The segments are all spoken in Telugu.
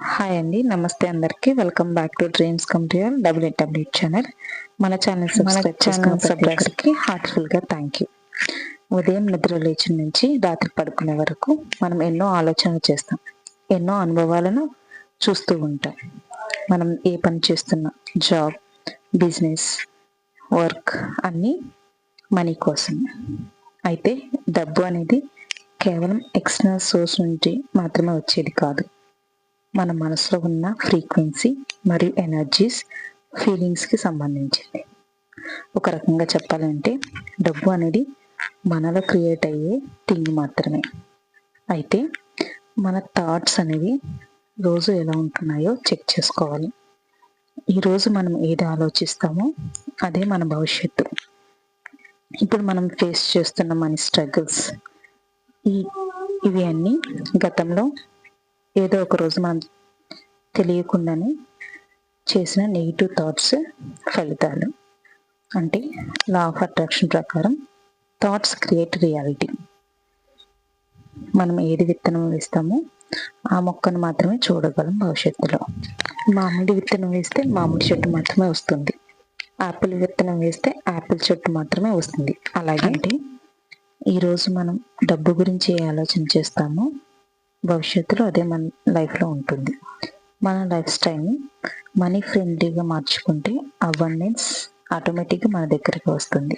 హాయ్ అండి, నమస్తే అందరికీ. Welcome back to dreams come real W W channel. మన ఛానల్ సబ్స్క్రైబ్ చేసుకున్న ప్రతి ఒక్కరికి హార్ట్ఫుల్గా థ్యాంక్ యూ. ఉదయం నిద్ర లేచిన నుంచి రాత్రి పడుకునే వరకు మనం ఎన్నో ఆలోచనలు చేస్తాం, ఎన్నో అనుభవాలను చూస్తూ ఉంటాం. మనం ఏ పని చేస్తున్నా, జాబ్, బిజినెస్, వర్క్ అన్నీ మనీ కోసం. అయితే డబ్బు అనేది కేవలం ఎక్స్టర్నల్ సోర్స్ నుంచి మాత్రమే వచ్చేది కాదు. మన మనసులో ఉన్న ఫ్రీక్వెన్సీ మరియు ఎనర్జీస్, ఫీలింగ్స్కి సంబంధించింది. ఒక రకంగా చెప్పాలంటే డబ్బు అనేది మనలో క్రియేట్ అయ్యే థింగ్ మాత్రమే. అయితే మన థాట్స్ అనేవి రోజు ఎలా ఉంటున్నాయో చెక్ చేసుకోవాలి. ఈరోజు మనం ఏది ఆలోచిస్తామో అదే మన భవిష్యత్తు. ఇప్పుడు మనం ఫేస్ చేస్తున్న మన స్ట్రగుల్స్ ఇవి అన్నీ గతంలో ఏదో ఒక రోజు మనం తెలియకుండానే చేసిన నెగిటివ్ థాట్స్ ఫలితాలు. అంటే లా ఆఫ్ అట్రాక్షన్ ప్రకారం థాట్స్ క్రియేట్ రియాలిటీ. మనం ఏది విత్తనం వేస్తామో ఆ మొక్కను మాత్రమే చూడగలం భవిష్యత్తులో. మామిడి విత్తనం వేస్తే మామిడి చెట్టు మాత్రమే వస్తుంది, యాపిల్ విత్తనం వేస్తే యాపిల్ చెట్టు మాత్రమే వస్తుంది. అలాగే అంటే ఈరోజు మనం డబ్బు గురించి ఏ ఆలోచన చేస్తామో భవిష్యత్తులో అదే మన లైఫ్లో ఉంటుంది. మన లైఫ్ స్టైల్ని మనీ ఫ్రెండ్లీగా మార్చుకుంటే అబండెన్స్ ఆటోమేటిక్గా మన దగ్గరికి వస్తుంది.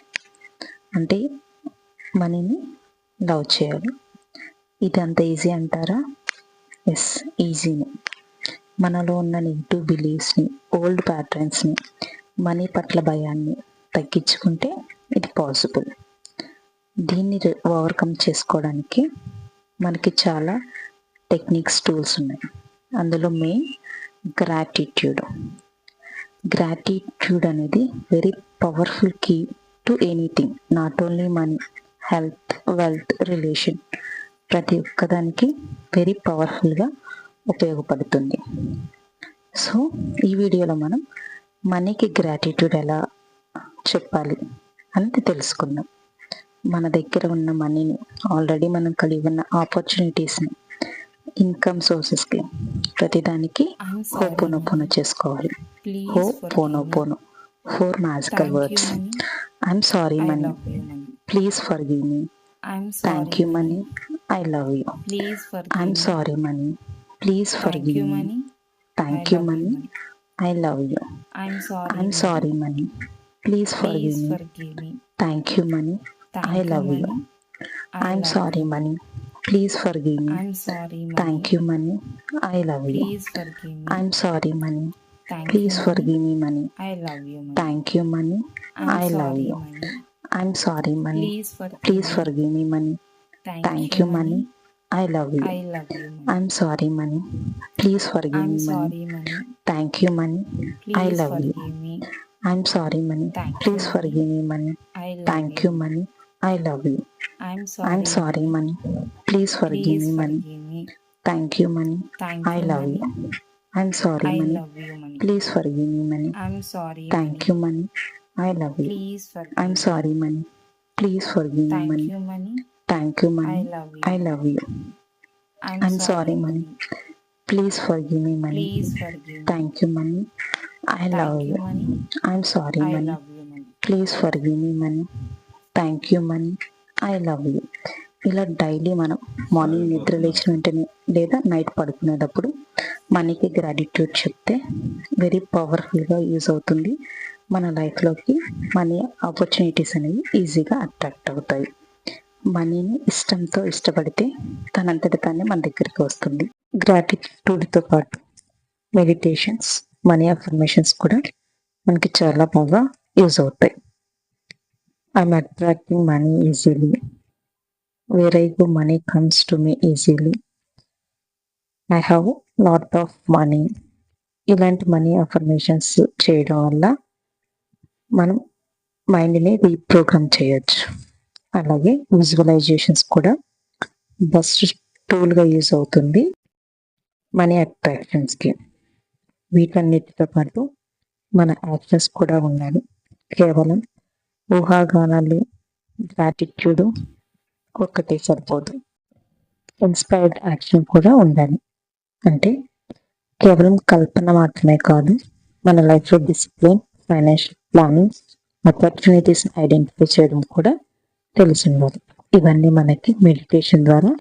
అంటే మనీని లవ్ చేయాలి. ఇది అంత ఈజీ అంటారా? ఎస్, ఈజీని. మనలో ఉన్న నెగిటివ్ బిలీఫ్స్ని, ఓల్డ్ ప్యాటర్న్స్ని, మనీ పట్ల భయాన్ని తగ్గించుకుంటే ఇది పాసిబుల్. దీన్ని ఓవర్కమ్ చేసుకోవడానికి మనకి చాలా టెక్నిక్స్, టూల్స్ ఉన్నాయి. అందులో మెయిన్ గ్రాటిట్యూడ్. గ్రాటిట్యూడ్ అనేది very powerful key to anything, not only money, health, wealth, relation, ప్రతి ఒక్కదానికి వెరీ పవర్ఫుల్గా ఉపయోగపడుతుంది. సో ఈ వీడియోలో మనం మనీకి గ్రాటిట్యూడ్ ఎలా చెప్పాలి అనేది తెలుసుకుందాం. మన దగ్గర ఉన్న మనీని, ఆల్రెడీ మనం కలిగి ఉన్న ఆపర్చునిటీస్ని, ఇన్కమ్ సోర్సెస్కి, ప్రతిదానికి హోపోనోపోనో చేసుకోవాలి. Ho'oponopono, 4 magical words. I'm sorry money, please forgive me, thank you money, I love you. I'm sorry money, please forgive me, thank you money, I love you. I'm sorry money, please forgive me, thank you money, I love you. I'm sorry money, please forgive me, thank you money, I love you. I'm sorry money, please forgive me money, thank you money, I love you. I'm sorry money, please forgive me money, thank you money, I love you. I'm sorry money, please forgive me money, thank you money, I love you. I'm sorry money, please forgive me money, thank you money, I love you. I'm sorry money, please forgive me money, thank you money, I love you. I'm sorry money, please forgive me money, thank you money, I love you. I'm sorry money, please forgive me money, thank you money, I love you. I'm sorry money, please forgive me money, thank you money, I love you. I'm sorry money, please forgive me money, thank you money, I love you. ఇలా డైలీ మనం మార్నింగ్ నిద్ర లేచిన వెంటనే లేదా నైట్ పడుకునేటప్పుడు మనీకి గ్రాటిట్యూడ్ చెప్తే వెరీ పవర్ఫుల్గా యూజ్ అవుతుంది. మన లైఫ్లోకి మనీ ఆపర్చునిటీస్ అనేవి ఈజీగా అట్రాక్ట్ అవుతాయి. మనీని ఇష్టంతో ఇష్టపడితే తనంతటి తానే మన దగ్గరికి వస్తుంది. గ్రాటిట్యూడ్తో పాటు మెడిటేషన్స్, మనీ అఫర్మేషన్స్ కూడా మనకి చాలా బాగా యూజ్ అవుతాయి. I'm attracting money easily, where I go money comes to me easily, I have lot of money. ఇలాంటి మనీ అఫర్మేషన్స్ చేయడం వల్ల మనం మైండ్ని రీప్రోగ్రామ్ చేయొచ్చు. అలాగే విజువలైజేషన్స్ కూడా బెస్ట్ టూల్గా యూజ్ అవుతుంది మనీ అట్రాక్షన్స్కి. వీటన్నిటితో పాటు మన యాక్షన్స్ కూడా ఉండాలి. కేవలం ఊహాగానాలు, గ్రాటిట్యూడ్ ఒక్కటే సరిపోదు. ఇన్స్పైర్డ్ యాక్షన్ కూడా ఉండాలి. అంటే కేవలం కల్పన మాత్రమే కాదు, మన లైఫ్లో డిసిప్లిన్, ఫైనాన్షియల్ ప్లానింగ్, ఆపర్చునిటీస్ని ఐడెంటిఫై చేయడం కూడా తెలిసి ఉండాలి. ఇవన్నీ మనకి మెడిటేషన్ ద్వారా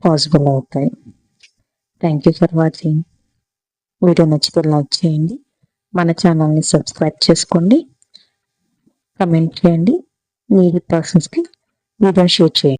పాసిబుల్ అవుతాయి. Thank you for watching. Video నచ్చితే లైక్ చేయండి, మన ఛానల్ని సబ్స్క్రైబ్ చేసుకోండి, కమెంట్ చేయండి, మీ పర్సన్స్కి వీడియో షేర్ చేయండి.